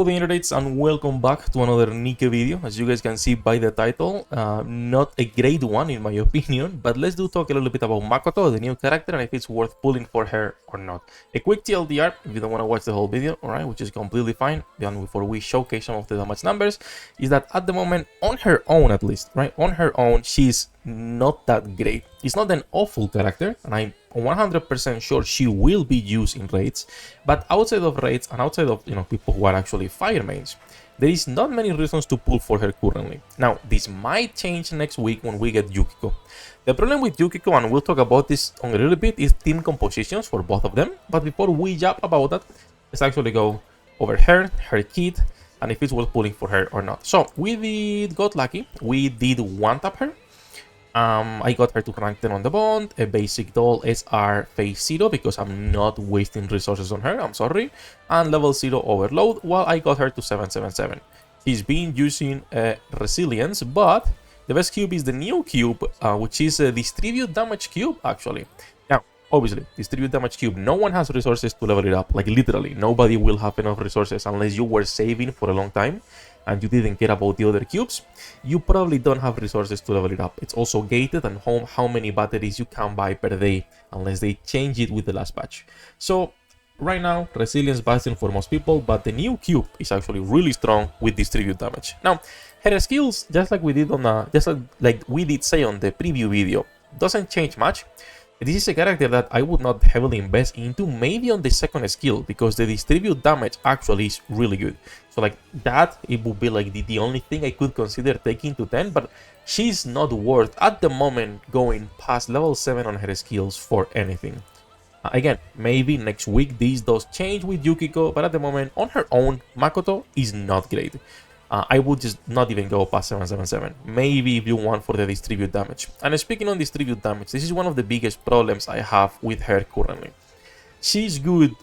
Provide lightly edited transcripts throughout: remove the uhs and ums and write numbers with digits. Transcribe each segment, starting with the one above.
Hello the internets and welcome back to another NIKKE video. As you guys can see by the title, not a great one in my opinion, but let's talk a little bit about Makoto, the new character, and if it's worth pulling for her or not. A quick TLDR if you don't want to watch the whole video, alright, which is completely fine, then before we showcase some of the damage numbers, is that at the moment, on her own at least, right, on her own, she's not that great. It's not an awful character, and I'm 100% sure she will be used in raids, but outside of raids and outside of people who are actually fire mains, there is not many reasons to pull for her currently. Now this might change next week when we get Yukiko. The problem with Yukiko, and we'll talk about this on a little bit, is team compositions for both of them. But before we jump about that, let's actually go over her kit, and if it's worth pulling for her or not. So we got lucky, we did one tap her. I got her to rank 10 on the bond, a basic doll SR phase 0 because I'm not wasting resources on her, I'm sorry, and level 0 overload, while I got her to 777. She's been using resilience, but the best cube is the new cube, which is a distribute damage cube actually. Now, obviously, distribute damage cube, no one has resources to level it up, like literally, nobody will have enough resources unless you were saving for a long time and you didn't care about the other cubes. You probably don't have resources to level it up. It's also gated and how many batteries you can buy per day unless they change it with the last patch. So right now, resilience bastion for most people, but the new cube is actually really strong with distribute damage. Now, her skills, just like we did say on the preview video, doesn't change much. This is a character that I would not heavily invest into, maybe on the second skill, because the distribute damage actually is really good. So like that, it would be like the only thing I could consider taking to 10, but she's not worth, at the moment, going past level 7 on her skills for anything. Again, maybe next week these does change with Yukiko, but at the moment, on her own, Makoto is not great. I would just not even go past 777. Maybe if you want for the distribute damage. And speaking on distribute damage, this is one of the biggest problems I have with her currently. She's good,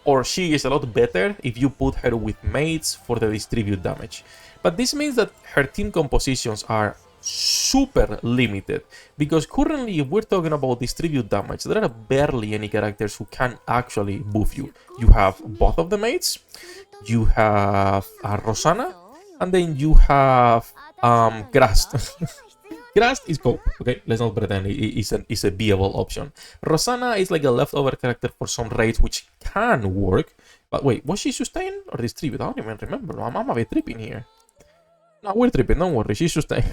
or she is a lot better if you put her with mates for the distribute damage. But this means that her team compositions are super limited, because currently if we're talking about distribute damage, there are barely any characters who can actually buff you. You have both of the mates, you have Rosanna, and then you have Grast. Grast is cope, okay? Let's not pretend it's a viable option. Rosanna is like a leftover character for some raids, which can work. But wait, was she sustain or distribute? I don't even remember. I'm a bit tripping here. No, we're tripping, don't worry, she's sustain.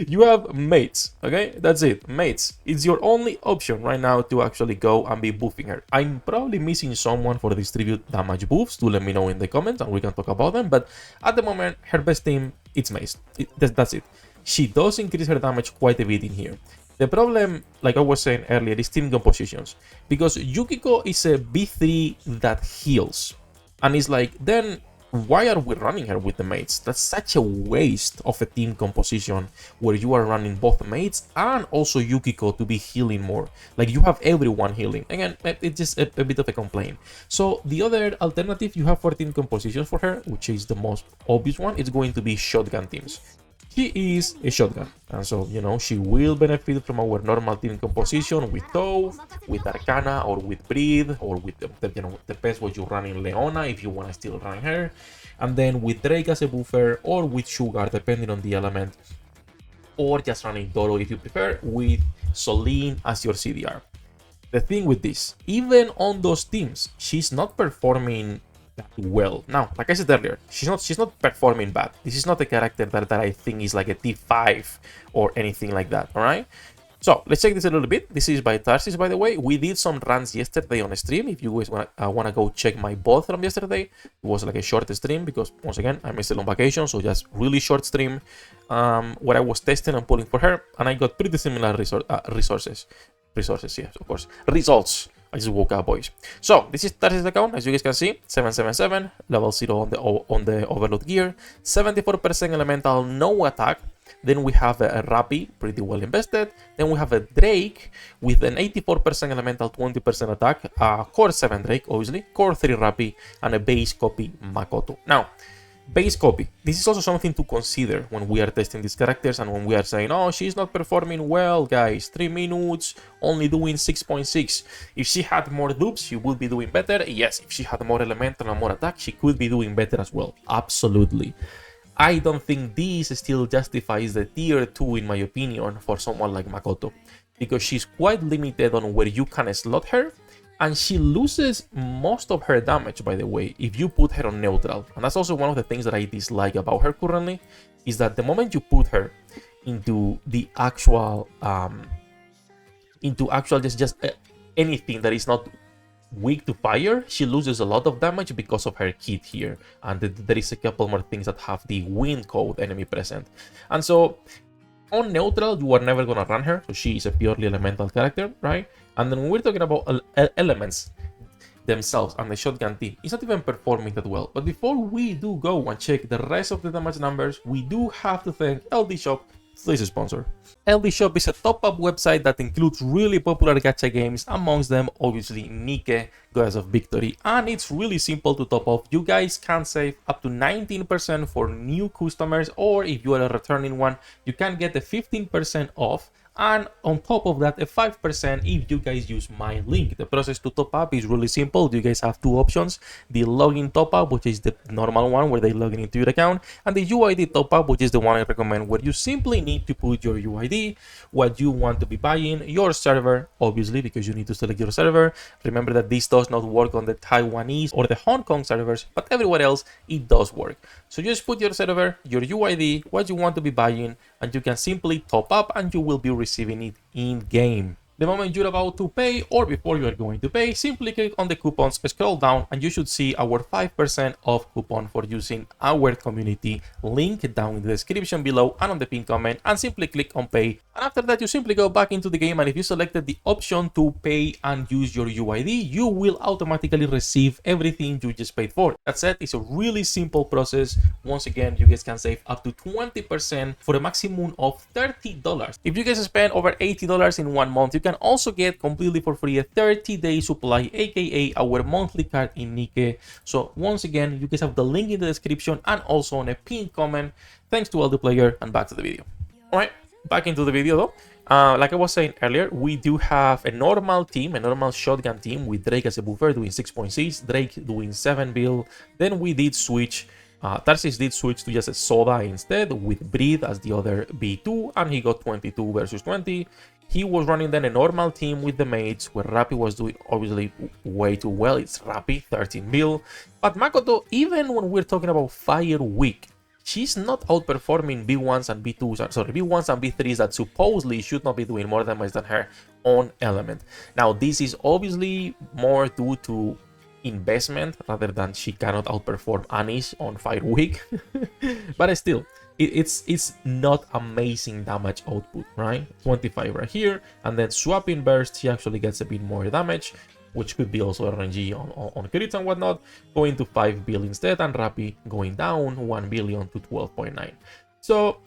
You have mates, okay? That's it, mates. It's your only option right now to actually go and be buffing her. I'm probably missing someone for distribute damage buffs. Do let me know in the comments and we can talk about them. But at the moment, her best team, it's mates. That's it. She does increase her damage quite a bit in here. The problem, like I was saying earlier, is team compositions. Because Yukiko is a B3 that heals. And it's like, then why are we running her with the mates? That's such a waste of a team composition where you are running both mates and also Yukiko to be healing more. Like you have everyone healing. Again, it's just a bit of a complaint. So the other alternative you have for team compositions for her, which is the most obvious one, is going to be shotgun teams. She is a shotgun, and so, she will benefit from our normal team composition with Tow, with Arcana, or with Breathe, or with, depends what you're running Leona, if you want to still run her, and then with Drake as a buffer, or with Sugar, depending on the element, or just running Toro if you prefer, with Solene as your CDR. The thing with this, even on those teams, she's not performing that well. Now, like I said earlier, she's not performing bad. This is not a character that I think is like a T5 or anything like that, alright? So, let's check this a little bit. This is by Tarsis, by the way. We did some runs yesterday on a stream. If you guys wanna go check my bot from yesterday, it was like a short stream because, once again, I'm still on vacation, so just really short stream where I was testing and pulling for her, and I got pretty similar resources, yes, of course, results. I just woke up, boys. So this is Tarsis' account, as you guys can see, 777, level 0 on the overload gear, 74% elemental, no attack. Then we have a Rappy, pretty well invested. Then we have a Drake with an 84% elemental, 20% attack, core 7 Drake, obviously, core 3 Rappy, and a base copy Makoto. Now, Base copy. This is also something to consider when we are testing these characters and when we are saying, oh, she's not performing well, guys. 3 minutes, only doing 6.6. If she had more dupes, she would be doing better. Yes, if she had more elemental and more attack, she could be doing better as well. Absolutely. I don't think this still justifies the tier 2 in my opinion for someone like Makoto, because she's quite limited on where you can slot her, and she loses most of her damage, by the way, if you put her on neutral. And that's also one of the things that I dislike about her currently, is that the moment you put her into the actual just anything that is not weak to fire, she loses a lot of damage because of her kit here, and there is a couple more things that have the wind code enemy present. And so on neutral, you are never gonna run her, so she is a purely elemental character, right? And then when we're talking about elements themselves and the shotgun team, it's not even performing that well. But before we do go and check the rest of the damage numbers, we do have to thank LD Shop, today's sponsor. LD Shop is a top-up website that includes really popular gacha games, amongst them obviously NIKKE, Goddess of Victory, and it's really simple to top up. You guys can save up to 19% for new customers, or if you are a returning one, you can get a 15% off, and on top of that a 5% if you guys use my link. The process to top up is really simple. You guys have two options: the login top up, which is the normal one where they log in into your account, and the UID top up, which is the one I recommend, where you simply need to put your UID, what you want to be buying, your server, obviously, because you need to select your server. Remember that this does not work on the Taiwanese or the Hong Kong servers, but everywhere else it does work. So just put your server, your UID, what you want to be buying, and you can simply top up and you will be receiving it in game. The moment you're about to pay or before you are going to pay, simply click on the coupons, scroll down, and you should see our 5% off coupon for using our community link down in the description below and on the pinned comment, and simply click on pay. And after that, you simply go back into the game, and if you selected the option to pay and use your UID, you will automatically receive everything you just paid for. That said, it's a really simple process. Once again, you guys can save up to 20% for a maximum of $30. If you guys spend over $80 in 1 month, you can also get completely for free a 30-day supply, aka our monthly card in NIKKE. So once again, you guys have the link in the description and also on a pinned comment. Thanks to all the player, and back to the video. Alright, back into the video though. Like I was saying earlier, we do have a normal team, a normal shotgun team with Drake as a buffer doing 6.6, Drake doing 7 bill. Then we did switch, Tarsis did switch to just a Soda instead, with Breathe as the other B2, and he got 22 versus 20. He was running then a normal team with the mates, where Rappi was doing obviously way too well. It's Rappi, 13 mil. But Makoto, even when we're talking about Fire Week, she's not outperforming B1s and B2s, sorry, B1s and B3s that supposedly should not be doing more damage than her on element. Now, this is obviously more due to investment rather than she cannot outperform Anish on Fire Week. But still, it's not amazing damage output, right? 25 right here, and then swapping burst, she actually gets a bit more damage, which could be also RNG on crits and whatnot, going to 5 bill instead, and Rappi going down 1 billion to 12.9. So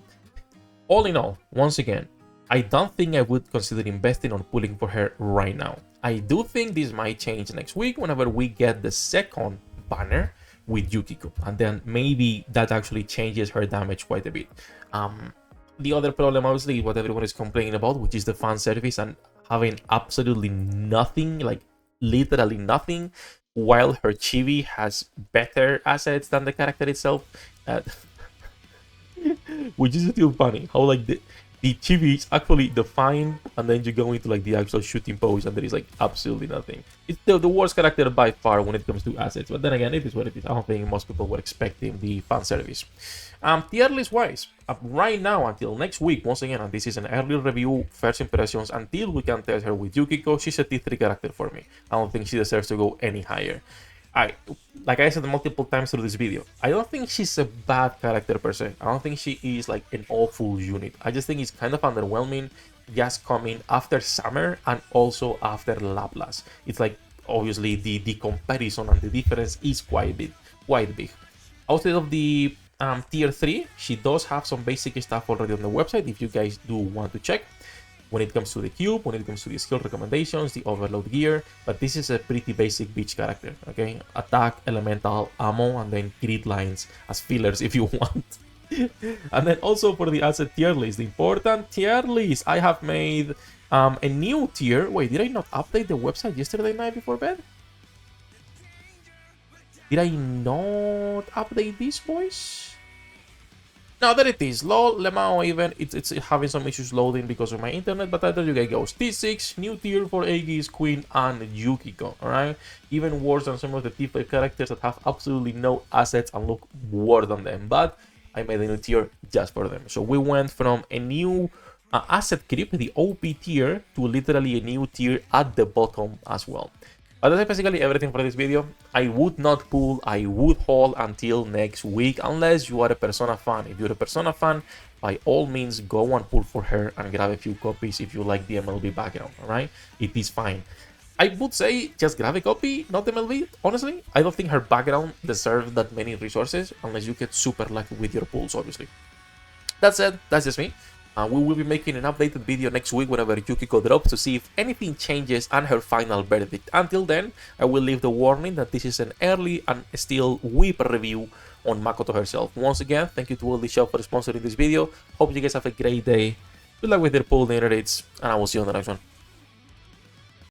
all in all, once again, I don't think I would consider investing on pulling for her right now. I do think this might change next week whenever we get the second banner with Yukiko, and then maybe that actually changes her damage quite a bit. The other problem, obviously, is what everyone is complaining about, which is the fan service and having absolutely nothing, like literally nothing, while her chibi has better assets than the character itself. Which is still funny, how like the chibi is actually defined, and then you go into like the actual shooting pose and there is like absolutely nothing. It's the worst character by far when it comes to assets, but then again, it is what it is. I don't think most people were expecting the fan service. Tier list wise, right now until next week, once again, and this is an early review, first impressions, until we can test her with Yukiko, she's a T3 character for me. I don't think she deserves to go any higher. Like I said multiple times through this video, I don't think she's a bad character per se. I don't think she is like an awful unit. I just think it's kind of underwhelming, just coming after Summer and also after Laplace. It's like obviously the comparison and the difference is quite big. Outside of the tier 3, she does have some basic stuff already on the website if you guys do want to check. when it comes to the cube, when it comes to the skill recommendations, the overload gear, but this is a pretty basic beach character, okay? Attack, elemental, ammo, and then grid lines as fillers if you want. And then also for the asset tier list, the important tier list, I have made a new tier. Wait, did I not update the website yesterday night before bed? Did I not update this, boys? Now there it is, lol, Lemao even, it's having some issues loading because of my internet, but I tell you guys goes, T6, new tier for Aegis, Queen, and Yukiko, alright? Even worse than some of the T5 characters that have absolutely no assets and look worse than them, but I made a new tier just for them. So we went from a new asset creep, the OP tier, to literally a new tier at the bottom as well. But that's basically everything for this video. I would not pull, I would hold until next week, unless you are a Persona fan. If you're a Persona fan, by all means, go and pull for her and grab a few copies if you like the MLB background, alright? It is fine. I would say just grab a copy, not MLB, honestly. I don't think her background deserves that many resources, unless you get super lucky with your pulls, obviously. That said, that's just me. We will be making an updated video next week whenever Yukiko drops to see if anything changes and her final verdict. Until then, I will leave the warning that this is an early and still whip review on Makoto herself. Once again, thank you to all the shop for sponsoring this video. Hope you guys have a great day. Good luck with your pull, the and I will see you on the next one.